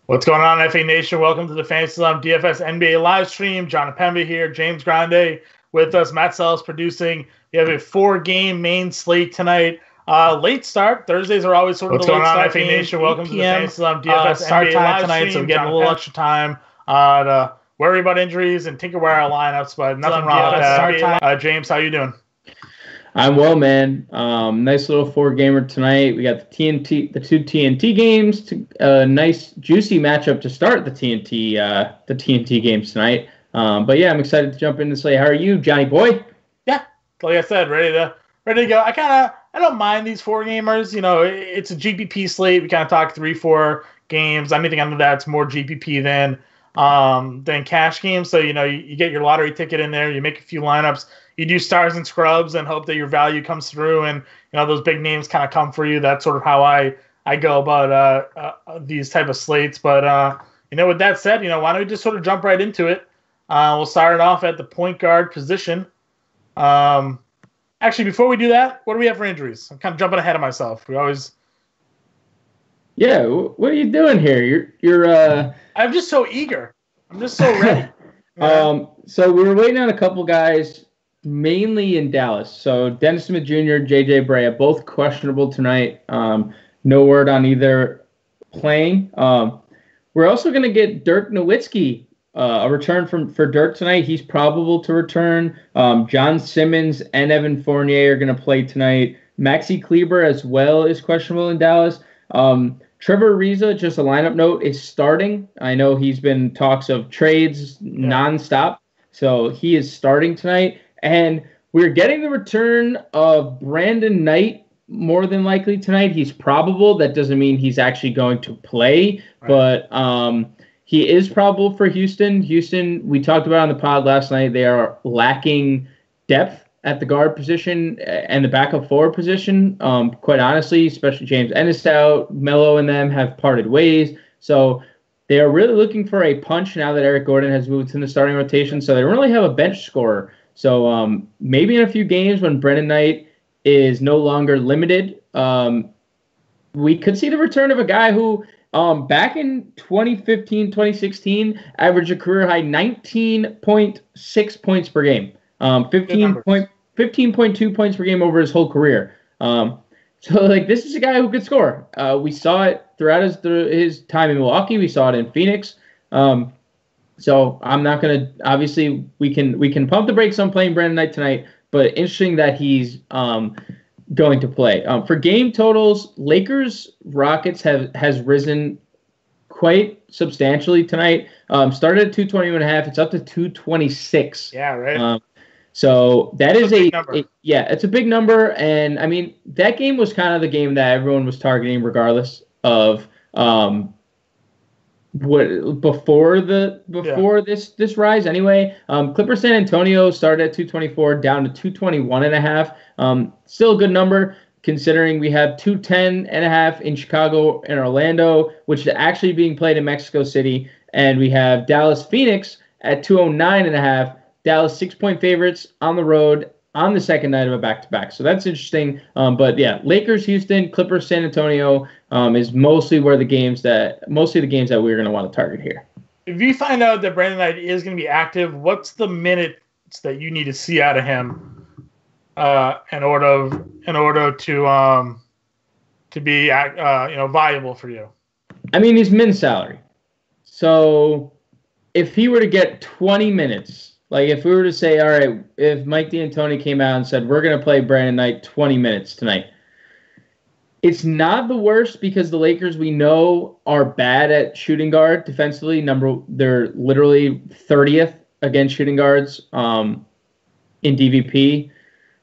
What's going on, FA Nation? Welcome to the Fantasy Slam DFS NBA live stream. John Pemba here, James Grande with us. Matt Sells producing. We have a 4-game main slate tonight. Late start. Thursdays are always sort of the late start. FA Nation? Welcome to the Fantasy Slam DFS start NBA time live tonight, stream. so we're getting a little extra time to worry about injuries and tinker with our lineups, but nothing wrong with that. James, how you doing? I'm well, man. Nice little 4-gamer tonight. We got the two TNT games. Nice juicy matchup to start the TNT games tonight. But yeah, I'm excited to jump in and say, how are you, Johnny boy? Yeah, like I said, ready to go. I don't mind these 4-gamers. You know, it's a GPP slate. We kind of talk 3-4 games. Anything under that's more GPP than cash games. So you get your lottery ticket in there. You make a few lineups. You do stars and scrubs and hope that your value comes through, and those big names kind of come for you. That's sort of how I go about these type of slates. But with that said, why don't we just sort of jump right into it? We'll start it off at the point guard position. Actually, before we do that, what do we have for injuries? I'm kind of jumping ahead of myself. Yeah, what are you doing here? You're I'm just so eager. I'm just so ready. So we were waiting on a couple guys, mainly in Dallas. So Dennis Smith Jr., J.J. Brea, both questionable tonight. No word on either playing. We're also going to get Dirk Nowitzki, a return for Dirk tonight. He's probable to return. John Simmons and Evan Fournier are going to play tonight. Maxi Kleber as well is questionable in Dallas. Trevor Ariza, just a lineup note, is starting. I know he's been talks of trades nonstop, so he is starting tonight. And we're getting the return of Brandon Knight more than likely tonight. He's probable. That doesn't mean he's actually going to play, right. But he is probable for Houston. Houston, we talked about on the pod last night, they are lacking depth at the guard position and the backup forward position. Quite honestly, especially James Ennis out, Melo and them have parted ways. So they are really looking for a punch now that Eric Gordon has moved in the starting rotation. So they don't really have a bench scorer. So maybe in a few games when Brendan Knight is no longer limited, we could see the return of a guy who back in 2015, 2016, averaged a career high 19.6 points per game. 15.2 points per game over his whole career. So this is a guy who could score. We saw it throughout his time in Milwaukee. We saw it in Phoenix. So I'm not going to, obviously we can pump the brakes on playing Brandon Knight tonight, but interesting that he's going to play. For game totals, Lakers Rockets has risen quite substantially tonight. Started at 221.5. It's up to 226. Yeah, right. So that is a number. It's a big number, and I mean that game was kind of the game that everyone was targeting, regardless of before this rise. Anyway, Clippers San Antonio started at 224, down to 221.5. Still a good number considering we have 210.5 in Chicago and Orlando, which is actually being played in Mexico City, and we have Dallas Phoenix at 209.5. Dallas 6-point favorites on the road on the second night of a back-to-back. So that's interesting. But yeah, Lakers, Houston, Clippers, San Antonio is mostly the games that we're going to want to target here. If you find out that Brandon Knight is going to be active, what's the minutes that you need to see out of him in order to be viable for you? I mean, he's min salary. So if he were to get 20 minutes. Like, if we were to say, all right, if Mike D'Antoni came out and said, we're going to play Brandon Knight 20 minutes tonight, it's not the worst because the Lakers, we know, are bad at shooting guard defensively. They're literally 30th against shooting guards in DVP.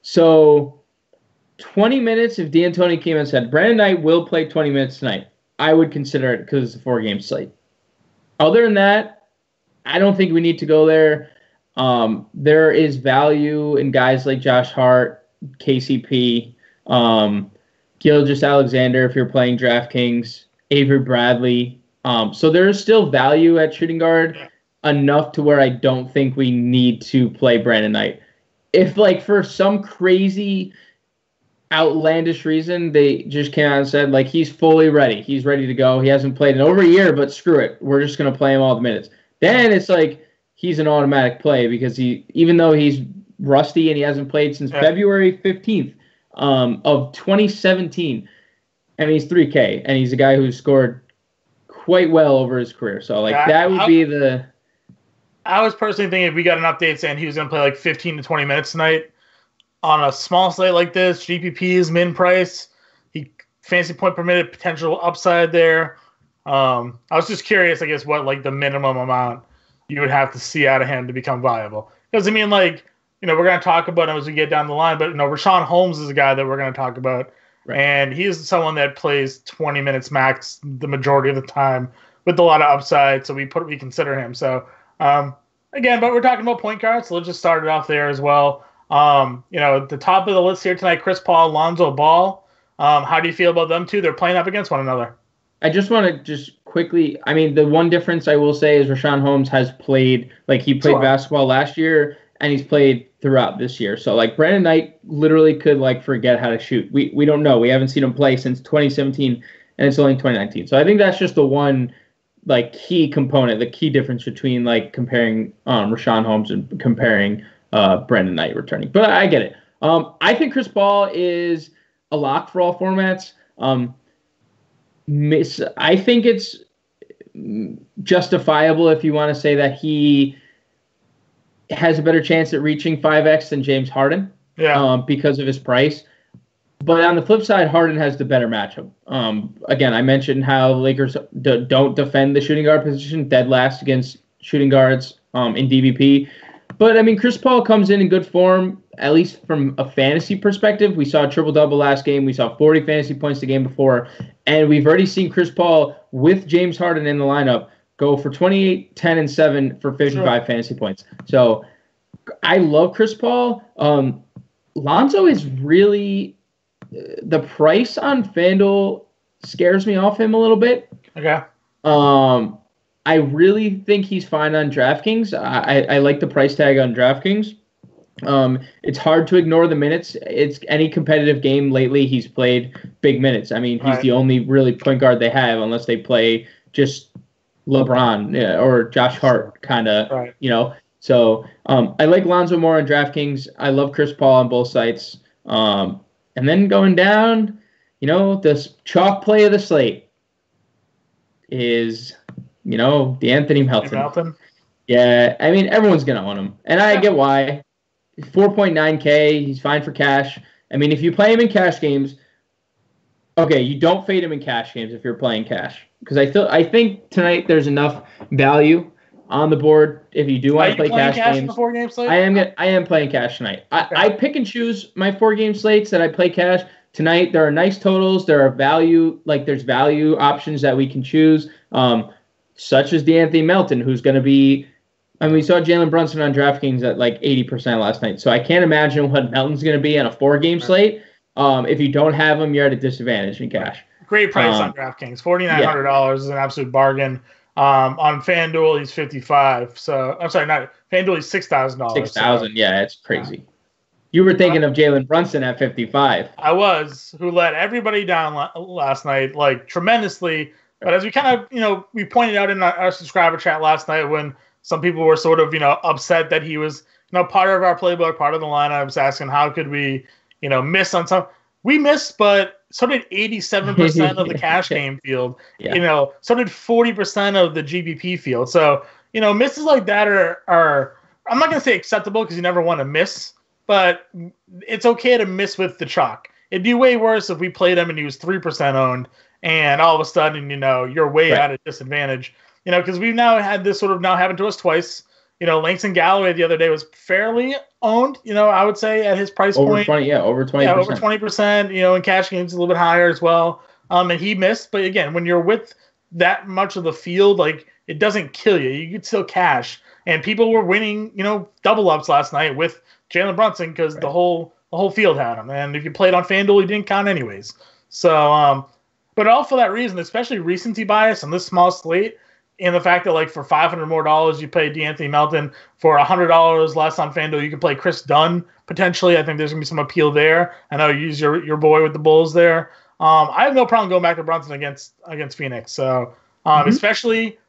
So 20 minutes, if D'Antoni came and said, Brandon Knight will play 20 minutes tonight, I would consider it because it's a 4-game slate. Other than that, I don't think we need to go there. There is value in guys like Josh Hart, KCP, Gilgeous Alexander if you're playing DraftKings, Avery Bradley. So there is still value at shooting guard enough to where I don't think we need to play Brandon Knight. If, like, for some crazy outlandish reason, they just came out and said, like, he's fully ready. He's ready to go. He hasn't played in over a year, but screw it. We're just going to play him all the minutes. Then it's like he's an automatic play because even though he's rusty and he hasn't played since February 15th of 2017, and he's 3K, and he's a guy who's scored quite well over his career. So, like, that would be the... I was personally thinking if we got an update saying he was going to play like 15 to 20 minutes tonight on a small slate like this, GPP's min price, fantasy point per minute potential upside there. I was just curious, I guess, what like the minimum amount you would have to see out of him to become viable. Because, I mean, like, we're going to talk about him as we get down the line, but, Rashawn Holmes is a guy that we're going to talk about. Right. And he's someone that plays 20 minutes max the majority of the time with a lot of upside, so we consider him. So, again, but we're talking about point guards, so let's just start it off there as well. At the top of the list here tonight, Chris Paul, Lonzo Ball. How do you feel about them two? They're playing up against one another. I just want to just quickly, I mean, the one difference I will say is Rashawn Holmes has played, like, he played basketball last year, and he's played throughout this year. So, like, Brandon Knight literally could, like, forget how to shoot. We don't know. We haven't seen him play since 2017, and it's only 2019. So I think that's just the one, like, key component, the key difference between, like, comparing Rashawn Holmes and comparing Brandon Knight returning. But I get it. I think Chris Paul is a lock for all formats. I think it's justifiable if you want to say that he has a better chance at reaching 5X than James Harden because of his price. But on the flip side, Harden has the better matchup. Again, I mentioned how Lakers don't defend the shooting guard position, dead last against shooting guards in DBP. But, I mean, Chris Paul comes in good form, at least from a fantasy perspective. We saw a triple-double last game. We saw 40 fantasy points the game before. And we've already seen Chris Paul with James Harden in the lineup go for 28, 10, and 7 for 55 fantasy points. So I love Chris Paul. Lonzo is really the price on FanDuel scares me off him a little bit. Okay. I really think he's fine on DraftKings. I like the price tag on DraftKings. It's hard to ignore the minutes. It's any competitive game lately, he's played big minutes. I mean, he's the only really point guard they have unless they play just LeBron or Josh Hart kind of, So I like Lonzo more on DraftKings. I love Chris Paul on both sites. And then going down, this chalk play of the slate is, the Anthony Melton. Yeah, I mean, everyone's going to own him. And I get why. 4.9K, he's fine for cash. I mean, if you play him in cash games, okay, you don't fade him in cash games if you're playing cash. Because I think tonight there's enough value on the board if you do want to play cash games. In the 4-game slate? I am playing cash tonight. I pick and choose my 4-game slates that I play cash. Tonight there are nice totals. There are there's value options that we can choose, such as Anthony Melton, who's going to be. I mean, we saw Jalen Brunson on DraftKings at like 80% last night. So I can't imagine what Melton's going to be on a 4-game slate. If you don't have him, you're at a disadvantage in cash. Great price on DraftKings. $4,900 is an absolute bargain. On FanDuel, he's $55,000. So I'm sorry, not FanDuel. He's $6,000. $6,000. Yeah, it's crazy. You were thinking of Jalen Brunson at $55,000. I was, who let everybody down last night, like tremendously. But as we kind of, we pointed out in our subscriber chat last night when some people were sort of, upset that he was, part of our playbook, part of the lineups, asking how could we, miss on some. We missed, but so did 87% of the cash game field. Yeah. So did 40% of the GBP field. So, misses like that are I'm not going to say acceptable because you never want to miss, but it's okay to miss with the chalk. It'd be way worse if we played him and he was 3% owned and all of a sudden, you're way at a disadvantage. Because we've now had this sort of now happen to us twice. Langston Galloway the other day was fairly owned, I would say at his price point. Over 20%. Yeah, over 20%, in cash games a little bit higher as well. And he missed. But again, when you're with that much of the field, like it doesn't kill you. You could still cash. And people were winning, double ups last night with Jalen Brunson because the whole field had him. And if you played on FanDuel, he didn't count anyways. So, but all for that reason, especially recency bias on this small slate, and the fact that like for $500 more you pay D'Anthony Melton, for $100 less on FanDuel you can play Chris Dunn potentially. I think there's gonna be some appeal there. I know you use your boy with the Bulls there. I have no problem going back to Brunson against Phoenix. So especially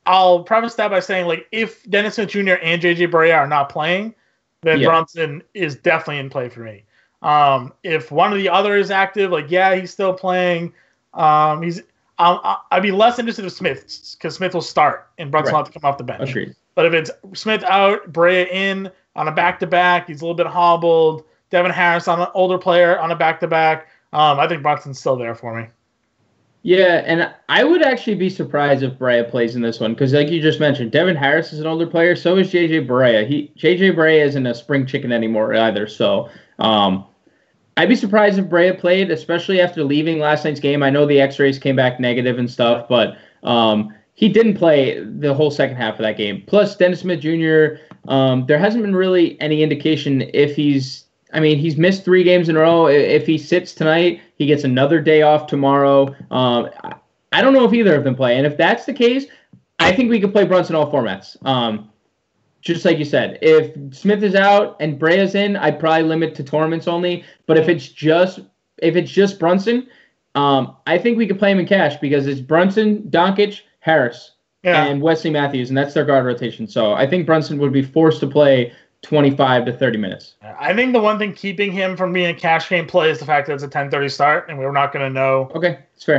I'll preface that by saying like if Dennis Smith Jr. and JJ Barea are not playing, then Brunson is definitely in play for me. If one of the other is active, like he's still playing. I'd be less interested in Smith because Smith will start and Brunson will have to come off the bench. Agreed. But if it's Smith out, Brea in on a back-to-back, he's a little bit hobbled. Devin Harris on an older player on a back-to-back. I think Brunson's still there for me. Yeah, and I would actually be surprised if Brea plays in this one because, like you just mentioned, Devin Harris is an older player. So is JJ Barea. JJ Barea isn't a spring chicken anymore either. So I'd be surprised if Brea played, especially after leaving last night's game. I know the X-rays came back negative and stuff, but he didn't play the whole second half of that game. Plus, Dennis Smith Jr., there hasn't been really any indication if he's missed 3 games in a row. If he sits tonight, he gets another day off tomorrow. I don't know if either of them play. And if that's the case, I think we could play Brunson all formats. Just like you said, if Smith is out and Brea's in, I'd probably limit to tournaments only. But if it's just Brunson, I think we could play him in cash because it's Brunson, Doncic, Harris, and Wesley Matthews, and that's their guard rotation. So I think Brunson would be forced to play 25 to 30 minutes. I think the one thing keeping him from being a cash game play is the fact that it's a 10:30 start, and we're not going to know. Okay, it's fair.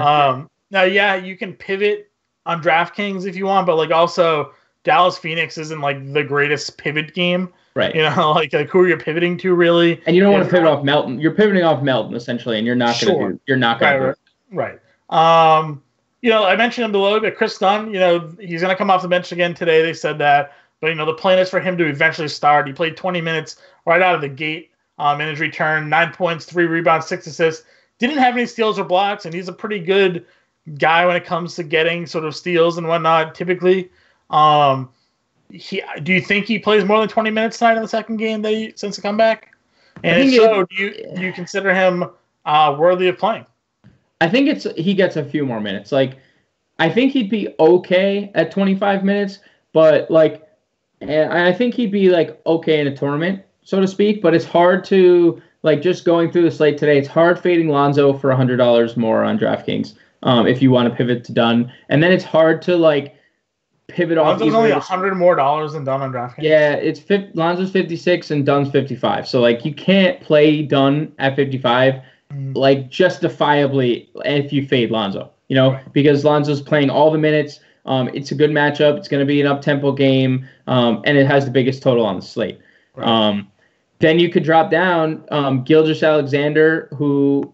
Now, you can pivot on DraftKings if you want, but like also Dallas Phoenix isn't like the greatest pivot game, right? Like who are you pivoting to really? And you don't want to pivot off Melton. You're pivoting off Melton essentially, and you're not going to. You're not going to. Right. I mentioned him below, but Chris Dunn, he's going to come off the bench again today. They said that. But, the plan is for him to eventually start. He played 20 minutes right out of the gate in his return, 9 points, 3 rebounds, 6 assists. Didn't have any steals or blocks, and he's a pretty good guy when it comes to getting sort of steals and whatnot, typically. Do you think he plays more than 20 minutes tonight in the second game since the comeback? And if so, do you consider him worthy of playing? I think he gets a few more minutes. Like, I think he'd be okay at 25 minutes, but and I think he'd be okay in a tournament, so to speak. But it's hard to just going through the slate today. It's hard fading Lonzo for $100 more on DraftKings if you want to pivot to Dunn, and then it's hard to pivot off. Lonzo's only $100 more than Dunn on DraftKings. Yeah, Lonzo's 56 and Dunn's 55. So you can't play Dunn at 55 justifiably if you fade Lonzo. Because Lonzo's playing all the minutes. It's a good matchup. It's going to be an up-tempo game, and it has the biggest total on the slate. Right. Then you could drop down Gilgeous-Alexander, who,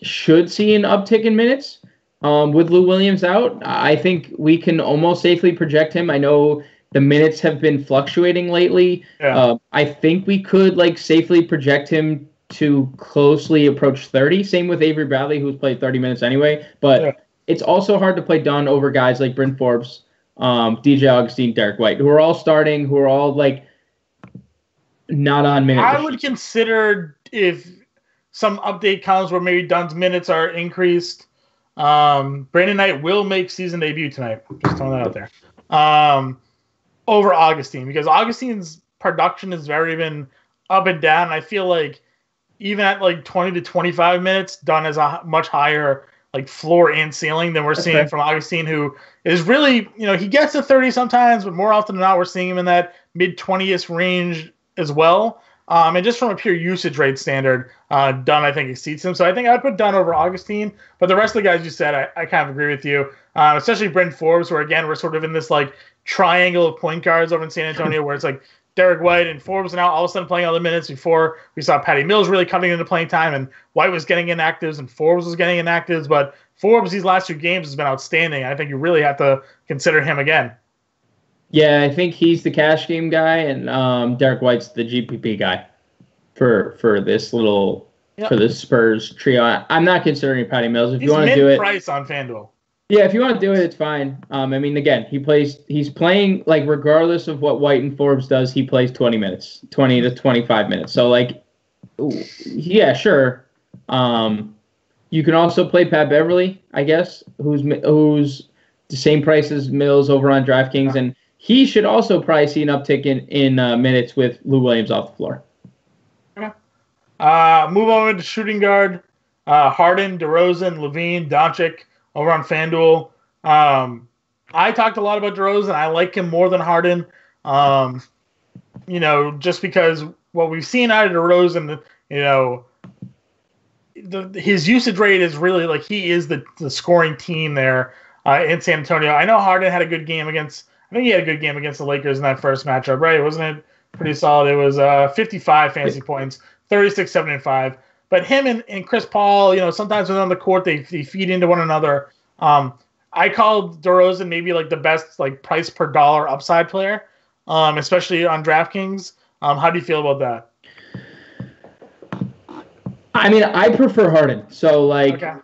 should see an uptick in minutes with Lou Williams out. I think we can almost safely project him. I know the minutes have been fluctuating lately. Yeah. I think we could safely project him to closely approach 30. Same with Avery Bradley, who's played 30 minutes anyway. But it's also hard to play Dunn over guys like Bryn Forbes, DJ Augustine, Derek White, who are all starting, who are all not on minutes. I would consider if some update comes where maybe Dunn's minutes are increased. Brandon Knight will make season debut tonight. Just throwing that out there. Over Augustine, because Augustine's production has very been up and down. I feel like even at 20 to 25 minutes, Dunn has a much higher floor and ceiling than we're seeing from Augustine, who is really, he gets to 30 sometimes, but more often than not, we're seeing him in that mid-20th range as well. And just from a pure usage rate standard, Dunn, I think, exceeds him. So I think I'd put Dunn over Augustine. But the rest of the guys you said, I kind of agree with you, especially Bryn Forbes, where, again, we're sort of in this triangle of point guards over in San Antonio where it's Derek White and Forbes are now all of a sudden playing other minutes. Before we saw Patty Mills really cutting into playing time, and White was getting inactives and Forbes was getting inactives. But Forbes these last 2 games has been outstanding. I think you really have to consider him again. Yeah, I think he's the cash game guy, and Derek White's the GPP guy for this for this Spurs trio. I'm not considering Patty Mills. If you want to do it, price on FanDuel. Yeah, if you want to do it, it's fine. Again, he's playing regardless of what White and Forbes does, he plays 20 minutes, 20 to 25 minutes. So yeah, sure. You can also play Pat Beverly, I guess, who's the same price as Mills over on DraftKings, and he should also probably see an uptick in minutes with Lou Williams off the floor. Okay. Move over to shooting guard. Harden, DeRozan, Levine, Doncic over on FanDuel. I talked a lot about DeRozan. I like him more than Harden. Just because what we've seen out of DeRozan, his usage rate is really like he is the scoring team there in San Antonio. I know Harden had a good game against the Lakers in that first matchup, right? Wasn't it pretty solid? It was 55 fantasy points, 36, 7, and 5. But him and Chris Paul, sometimes when they're on the court, they feed into one another. I called DeRozan maybe like the best like price per dollar upside player, especially on DraftKings. How do you feel about that? I mean, I prefer Harden. So Okay.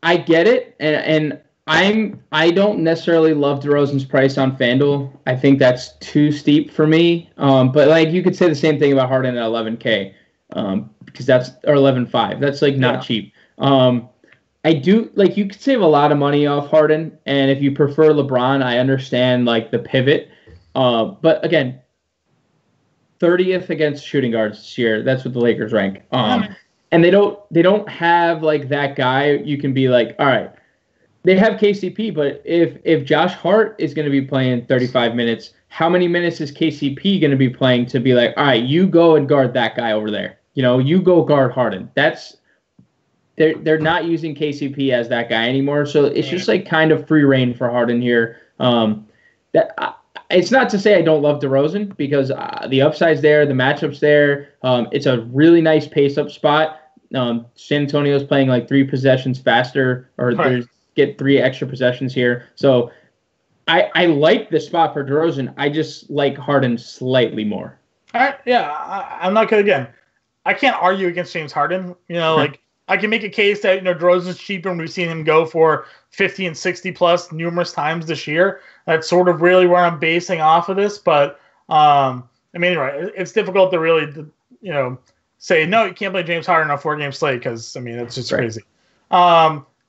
I get it, and I don't necessarily love DeRozan's price on FanDuel. I think that's too steep for me. But you could say the same thing about Harden at 11K, because that's or 11.5. That's not cheap. I do you could save a lot of money off Harden, and if you prefer LeBron, I understand the pivot. But again, 30th against shooting guards this year. That's what the Lakers rank. And they don't have that guy. You can be all right. They have KCP, but if Josh Hart is going to be playing 35 minutes, how many minutes is KCP going to be playing to be all right, you go and guard that guy over there. You go guard Harden. They're not using KCP as that guy anymore. So it's just kind of free reign for Harden here. It's not to say I don't love DeRozan, because the upside's there, the matchup's there. It's a really nice pace-up spot. San Antonio's playing 3 possessions faster, or they get 3 extra possessions here. So I like the spot for DeRozan. I just like Harden slightly more. All right, yeah, I'm not good again. I can't argue against James Harden. I can make a case that DeRozan's cheaper, and we've seen him go for 50 and 60 plus numerous times this year. That's sort of really where I'm basing off of this. But anyway, it's difficult to really say no. You can't play James Harden on a 4-game slate because it's just crazy.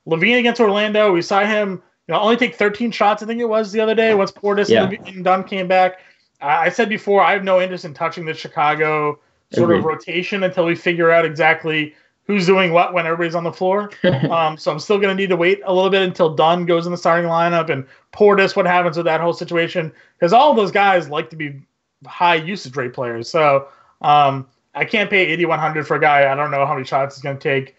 Levine against Orlando, we saw him only take 13 shots. I think it was the other day once Portis and Dunn came back. I said before, I have no interest in touching the Chicago sort of rotation until we figure out exactly who's doing what when everybody's on the floor. So I'm still going to need to wait a little bit until Dunn goes in the starting lineup and Portis, what happens with that whole situation. Because all of those guys like to be high usage rate players. So I can't pay 8,100 for a guy. I don't know how many shots he's going to take.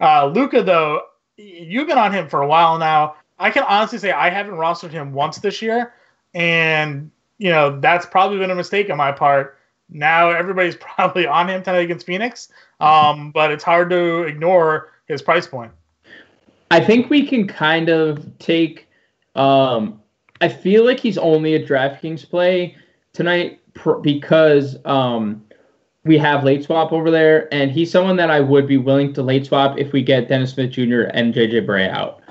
Luka, though, you've been on him for a while now. I can honestly say I haven't rostered him once this year. And, that's probably been a mistake on my part. Now everybody's probably on him tonight against Phoenix, but it's hard to ignore his price point. I think we can kind of take I feel like he's only a DraftKings play tonight because we have late swap over there, and he's someone that I would be willing to late swap if we get Dennis Smith Jr. and JJ Barea out.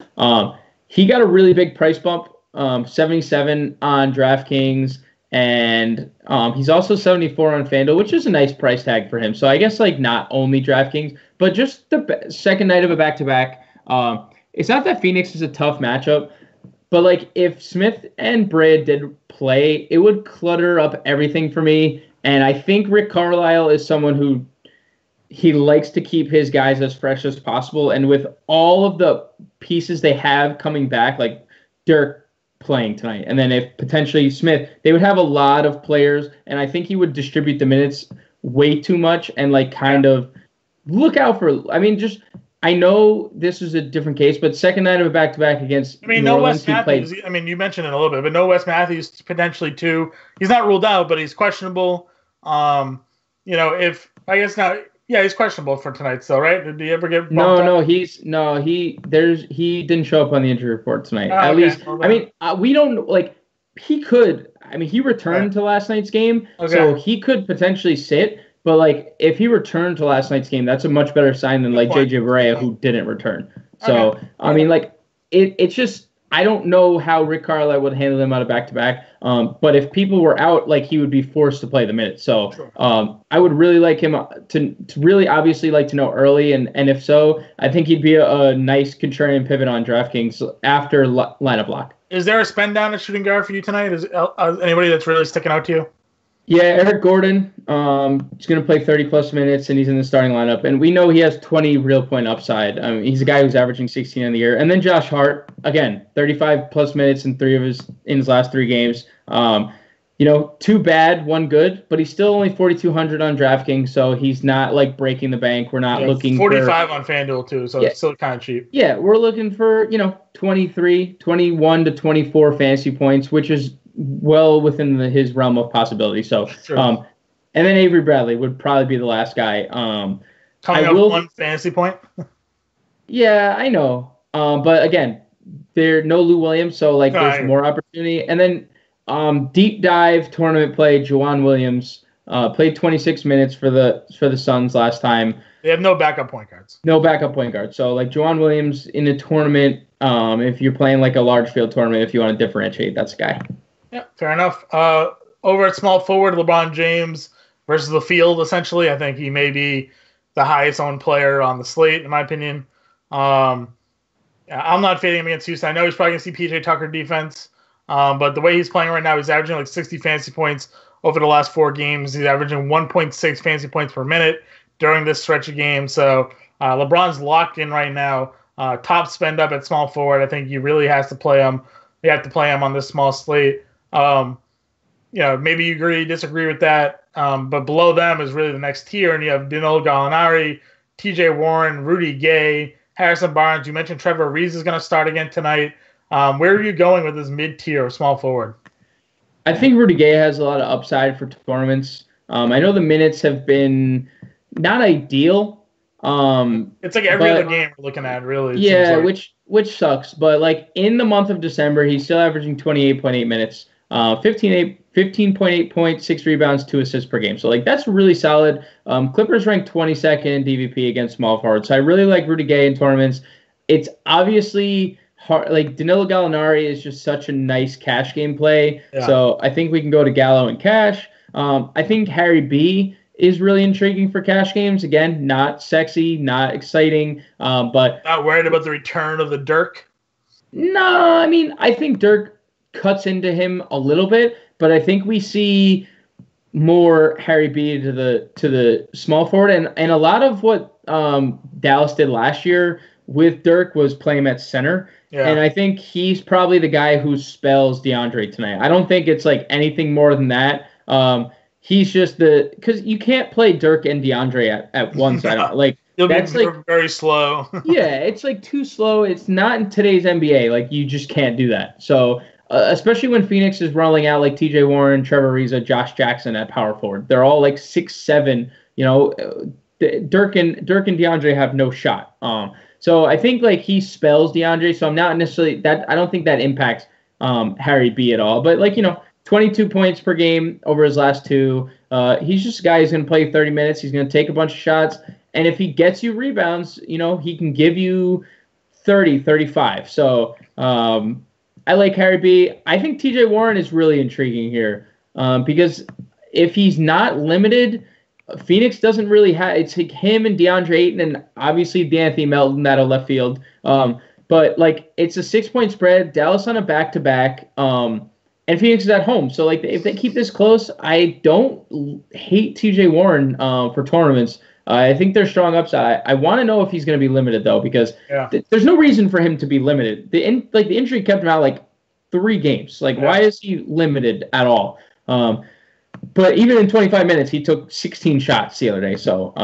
He got a really big price bump, 77 on DraftKings. And he's also 74 on FanDuel, which is a nice price tag for him. So I guess not only DraftKings, but just the second night of a back-to-back. It's not that Phoenix is a tough matchup, but if Smith and Brea did play, it would clutter up everything for me. And I think Rick Carlisle is someone who he likes to keep his guys as fresh as possible. And with all of the pieces they have coming back, like Dirk playing tonight, and then if potentially Smith, they would have a lot of players, and I think he would distribute the minutes way too much and kind of look out for. I know this is a different case, but second night of a back-to-back against New Orleans, Wes Matthews. You mentioned it a little bit, but no Wes Matthews potentially too. He's not ruled out, but he's questionable. If I guess now. Yeah, he's questionable for tonight still, right? Did he ever get bumped up? He didn't show up on the injury report tonight. At least, we don't he could. He returned to last night's game, so he could potentially sit. But if he returned to last night's game, that's a much better sign than JJ Barea who didn't return. So it's just I don't know how Rick Carlisle would handle them out of back-to-back. But if people were out, like he would be forced to play the minutes. So Sure. I would really like him to really obviously like to know early. And if so, I think he'd be a nice contrarian pivot on DraftKings after lineup lock. Is there a spend down at shooting guard for you tonight? Is anybody that's really sticking out to you? Yeah, Eric Gordon is going to play 30-plus minutes, and he's in the starting lineup. And we know he has 20 real point upside. He's a guy who's averaging 16 in the year. And then Josh Hart, again, 35-plus minutes in his last 3 games. Two bad, 1 good, but he's still only 4,200 on DraftKings, so he's not, like, breaking the bank. We're not looking 45 on FanDuel, too, so it's still kind of cheap. Yeah, we're looking for, 21 to 24 fantasy points, which is well within his realm of possibility. So, sure. And then Avery Bradley would probably be the last guy. Coming up 1 fantasy point. Yeah, I know. But again, there's no Lou Williams, so there's more opportunity. And then deep dive tournament play, Juwan Williams played 26 minutes for the Suns last time. They have no backup point guards. No backup point guard. So Juwan Williams in a tournament, if you're playing a large field tournament, if you want to differentiate, that's a guy. Yeah, fair enough. Over at small forward, LeBron James versus the field, essentially. I think he may be the highest owned player on the slate, in my opinion. I'm not fading him against Houston. I know he's probably going to see PJ Tucker defense, but the way he's playing right now, he's averaging 60 fantasy points over the last 4 games. He's averaging 1.6 fantasy points per minute during this stretch of games. So LeBron's locked in right now. Top spend up at small forward. I think he really has to play him. You have to play him on this small slate. Maybe you agree, disagree with that. But below them is really the next tier, and you have Danilo Gallinari, TJ Warren, Rudy Gay, Harrison Barnes. You mentioned Trevor Ariza is going to start again tonight. Where are you going with this mid-tier of small forward? I think Rudy Gay has a lot of upside for tournaments. I know the minutes have been not ideal. It's like every other game we're looking at, really. Yeah, which sucks. But in the month of December, he's still averaging 28.8 minutes, 15.8 points, 6 rebounds, 2 assists per game. So that's really solid. Clippers ranked 22nd in DVP against small forwards. So I really like Rudy Gay in tournaments. It's obviously hard. Danilo Gallinari is just such a nice cash game play. Yeah. So I think we can go to Gallo and cash. I think Harry B is really intriguing for cash games. Again, not sexy, not exciting, but not worried about the return of the Dirk. No, I mean, I think Dirk cuts into him a little bit, but I think we see more Harry B to the small forward, and a lot of what Dallas did last year with Dirk was play him at center. Yeah. And I think he's probably the guy who spells DeAndre tonight. I don't think it's anything more than that. He's just because you can't play Dirk and DeAndre at once. I don't that's very slow. Yeah, it's too slow. It's not in today's NBA. You just can't do that. So especially when Phoenix is rolling out TJ Warren, Trevor Ariza, Josh Jackson at power forward, they're all 6'7". Dirk and DeAndre have no shot. So I think he spells DeAndre. So I'm not necessarily that. I don't think that impacts Harry B at all. But 22 points per game over his last 2. He's just a guy who's going to play 30 minutes. He's going to take a bunch of shots. And if he gets you rebounds, he can give you 30, 35. So I like Harry B. I think TJ Warren is really intriguing here because if he's not limited, Phoenix doesn't really have – it's him and DeAndre Ayton and obviously D'Anthony Melton out of left field. But it's a 6-point spread, Dallas on a back-to-back. And Phoenix is at home. So, if they keep this close, I don't hate TJ Warren for tournaments. I think they're strong upside. I want to know if he's going to be limited, though, because there's no reason for him to be limited. The injury kept him out, 3 games. Why is he limited at all? But even in 25 minutes, he took 16 shots the other day. So,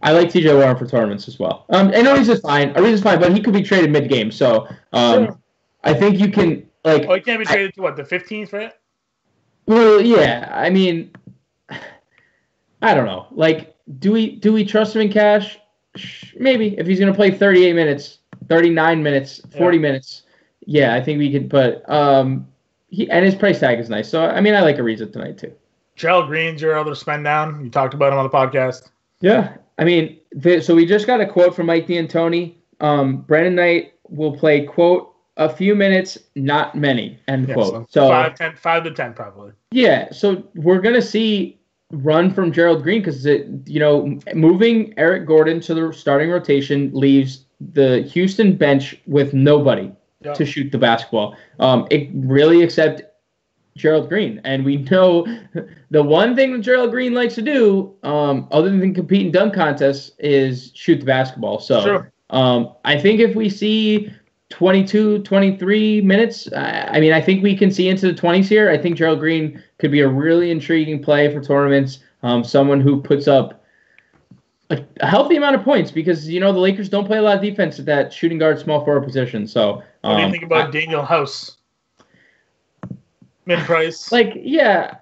I like TJ Warren for tournaments as well. I know he's just fine. Ariza's fine, but he could be traded mid-game. So, I think you can – he can't be traded to the 15th, right? Well, yeah. I mean, I don't know. Do we trust him in cash? Maybe. If he's going to play 38 minutes, 39 minutes, 40 minutes, yeah, I think we could. But and his price tag is nice. So I mean, I like Ariza tonight too. Gerald Green's your other spend down. You talked about him on the podcast. Yeah, I mean, so we just got a quote from Mike D'Antoni. Brandon Knight will play, quote, a few minutes, not many, end Yeah, quote. so So 5 to 10 probably. yeah, so we're going to see run from Gerald Green because, moving Eric Gordon to the starting rotation leaves the Houston bench with nobody Yep. to shoot the basketball. It really except Gerald Green. And we know the one thing that Gerald Green likes to do, other than compete in dunk contests, is shoot the basketball. So Sure. I think if we see 22, 23 minutes, I think we can see into the 20s here. I think Gerald Green could be a really intriguing play for tournaments. Someone who puts up a healthy amount of points because, the Lakers don't play a lot of defense at that shooting guard, small forward position. So What do you think about Daniel House? Mid-price. Yeah.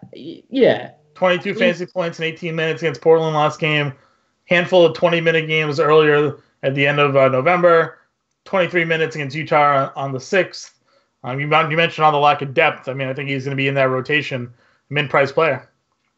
22 fantasy points in 18 minutes against Portland last game. Handful of 20-minute games earlier at the end of November. 23 minutes against Utah on the 6th. You mentioned all the lack of depth. I think he's going to be in that rotation. Mid-price player.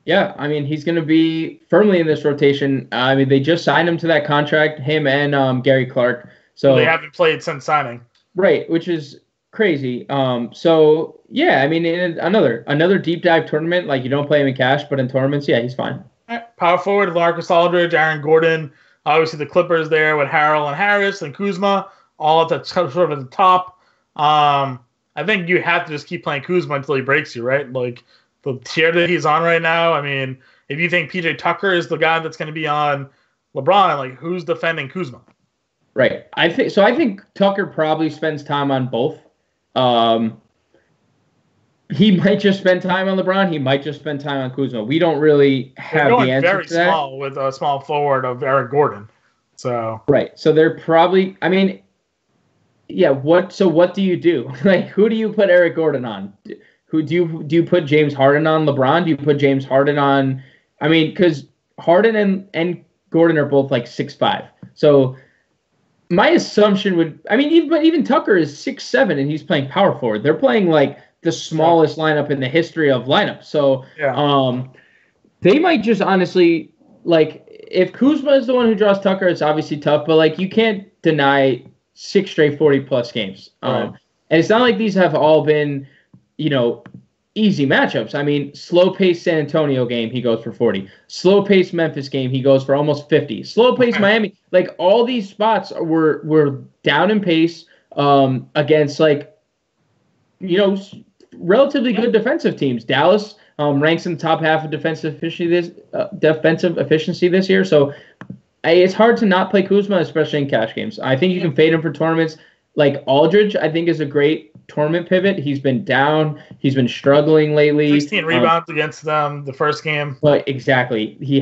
Yeah, he's going to be firmly in this rotation. They just signed him to that contract, him and Gary Clark. So they haven't played since signing. Right, which is crazy. So yeah, in another deep dive tournament, like you don't play him in cash, but in tournaments, yeah, he's fine. All right, power forward, LaMarcus Aldridge, Aaron Gordon. Obviously, the Clippers there with Harrell and Harris and Kuzma, all at the sort of at the top. I think you have to just keep playing Kuzma until he breaks you, right? Like the tier that he's on right now. If you think PJ Tucker is the guy that's going to be on LeBron, like who's defending Kuzma? Right. I think Tucker probably spends time on both. He might just spend time on LeBron. He might just spend time on Kuzma. We don't really have the answer very to that. Small with a small forward of Eric Gordon. So right. So they're probably. Yeah. What do you do? Like, who do you put Eric Gordon on? Who do you put James Harden on LeBron? Do you put James Harden on? Because Harden and Gordon are both like 6'5". So my assumption would, even Tucker is 6'7" and he's playing power forward. They're playing like the smallest lineup in the history of lineups. So they might just honestly, like, if Kuzma is the one who draws Tucker, it's obviously tough, but like you can't deny 6 straight 40-plus games. Right. And it's not like these have all been, easy matchups. Slow-paced San Antonio game, he goes for 40. Slow-paced Memphis game, he goes for almost 50. Slow-paced Miami, like all these spots were down in pace against relatively good defensive teams. Dallas ranks in the top half of defensive efficiency this year. So it's hard to not play Kuzma, especially in cash games. I think you can fade him for tournaments. Like Aldridge, I think is a great tournament pivot. He's been down. He's been struggling lately. 16 rebounds against them the first game. But exactly. He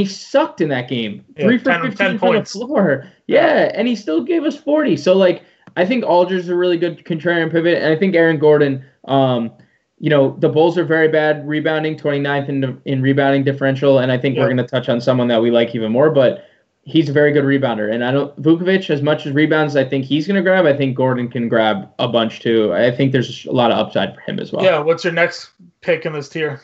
sucked in that game. 3 for 15 from the floor. Yeah, and he still gave us 40. So I think Aldridge is a really good contrarian pivot, and I think Aaron Gordon, the Bulls are very bad rebounding, 29th in rebounding differential, and I think we're going to touch on someone that we like even more, but he's a very good rebounder. And Vukovic, as much as rebounds I think he's going to grab, I think Gordon can grab a bunch too. I think there's a lot of upside for him as well. Yeah, what's your next pick in this tier?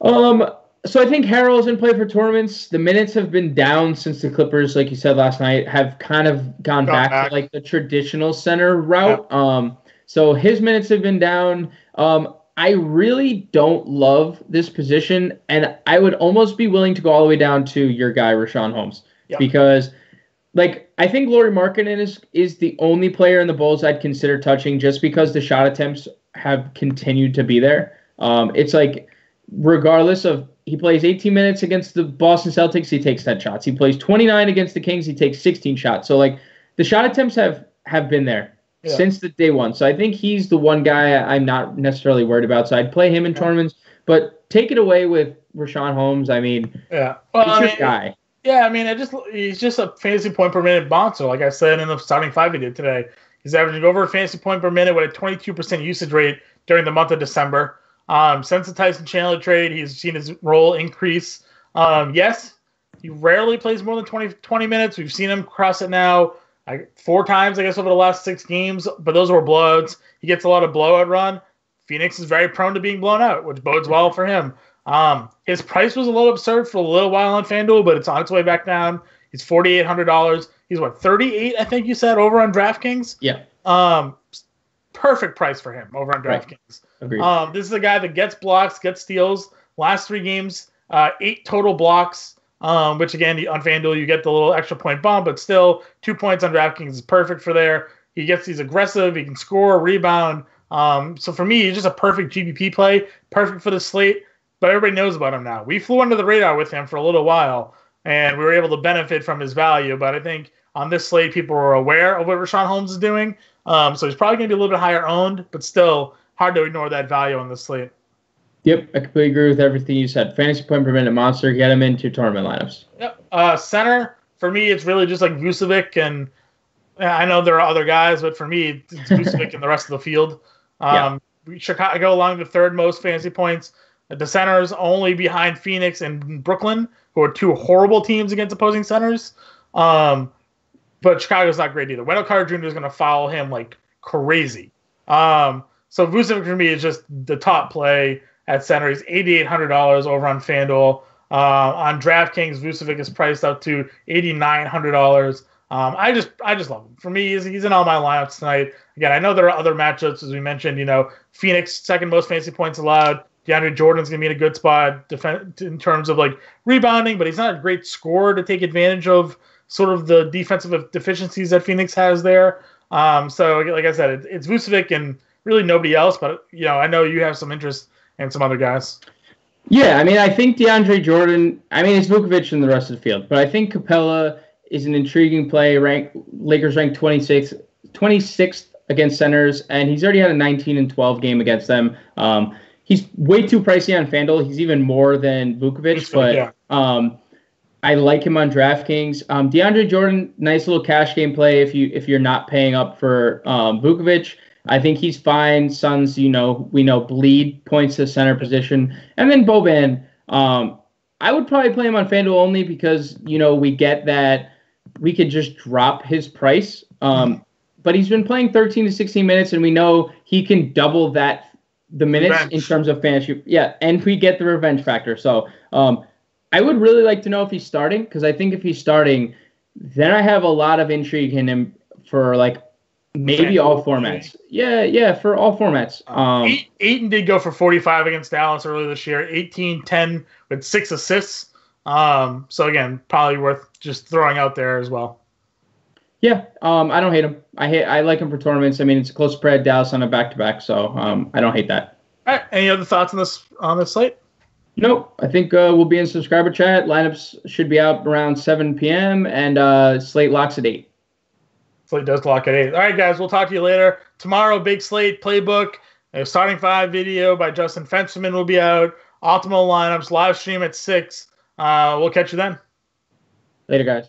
So I think Harrell's in play for tournaments. The minutes have been down since the Clippers, like you said last night, have kind of gone back to like the traditional center route. Yeah. So his minutes have been down. I really don't love this position, and I would almost be willing to go all the way down to your guy, Richaun Holmes, because I think Lauri Markkanen is the only player in the Bulls I'd consider touching just because the shot attempts have continued to be there. It's like regardless of he plays 18 minutes against the Boston Celtics, he takes 10 shots. He plays 29 against the Kings, he takes 16 shots. So the shot attempts have been there since the day one. So I think he's the one guy I'm not necessarily worried about. So I'd play him in tournaments, but take it away with Richaun Holmes. He's your guy. Yeah, he's just a fantasy point per minute bouncer. Like I said in the starting five he did today, he's averaging over a fantasy point per minute with a 22% usage rate during the month of December. Since the Tyson Chandler trade, he's seen his role increase. Yes, he rarely plays more than 20 minutes. We've seen him cross it now 4 times, I guess, over the last 6 games, but those were blowouts. He gets a lot of blowout run. Phoenix is very prone to being blown out, which bodes well for him. His price was a little absurd for a little while on FanDuel, but it's on its way back down. He's $4,800. He's what, 38? I think you said over on DraftKings. Yeah. Perfect price for him over on DraftKings. Agreed. This is a guy that gets blocks, gets steals. Last 3 games, 8 total blocks. Which again, on FanDuel you get the little extra point bump, but still 2 points on DraftKings is perfect for there. He's aggressive. He can score, rebound. So for me, he's just a perfect GPP play, perfect for the slate. But everybody knows about him now. We flew under the radar with him for a little while, and we were able to benefit from his value. But I think on this slate, people are aware of what Richaun Holmes is doing. So he's probably going to be a little bit higher owned, but still hard to ignore that value on this slate. Yep, I completely agree with everything you said. Fantasy point per minute monster, get him into tournament lineups. Yep. Center, for me, it's really just like Vucevic, and I know there are other guys, but for me, it's Vucevic and the rest of the field. Chicago along the 3rd most fantasy points. The centers only behind Phoenix and Brooklyn, who are 2 horrible teams against opposing centers. But Chicago's not great either. Wendell Carter Jr. is going to follow him like crazy. So Vucevic for me is just the top play at center. He's $8,800 over on FanDuel. On DraftKings, Vucevic is priced up to $8,900. I just love him. For me, he's in all my lineups tonight. Again, I know there are other matchups, as we mentioned. Phoenix, 2nd most fantasy points allowed. DeAndre Jordan's going to be in a good spot in terms of like rebounding, but he's not a great scorer to take advantage of sort of the defensive deficiencies that Phoenix has there. So like I said, it's Vucevic and really nobody else, but I know you have some interest in some other guys. Yeah, I mean, I think DeAndre Jordan, it's Vukovic and the rest of the field, but I think Capella is an intriguing play. Lakers ranked 26th against centers, and he's already had a 19-12 game against them. He's way too pricey on FanDuel. He's even more than Vukovic, but I like him on DraftKings. DeAndre Jordan, nice little cash game play if you're not paying up for Vukovic. I think he's fine. Suns, we know bleed points to center position. And then Boban, I would probably play him on FanDuel only because, we get that we could just drop his price. But he's been playing 13 to 16 minutes, and we know he can double the minutes revenge in terms of fantasy. Yeah, and we get the revenge factor. So I would really like to know if he's starting, because I think if he's starting, then I have a lot of intrigue in him for like maybe all formats. Yeah, for all formats. Ayton did go for 45 against Dallas earlier this year, 18-10 with 6 assists. So again, probably worth just throwing out there as well. Yeah, I don't hate him. I like him for tournaments. It's a close spread, Dallas on a back-to-back, so I don't hate that. All right, any other thoughts on this slate? Nope. I think we'll be in subscriber chat. Lineups should be out around 7 p.m. and slate locks at 8. Slate does lock at 8. All right, guys, we'll talk to you later. Tomorrow, big slate, playbook, a starting 5 video by Justin Fensterman will be out. Optimal lineups, live stream at 6. We'll catch you then. Later, guys.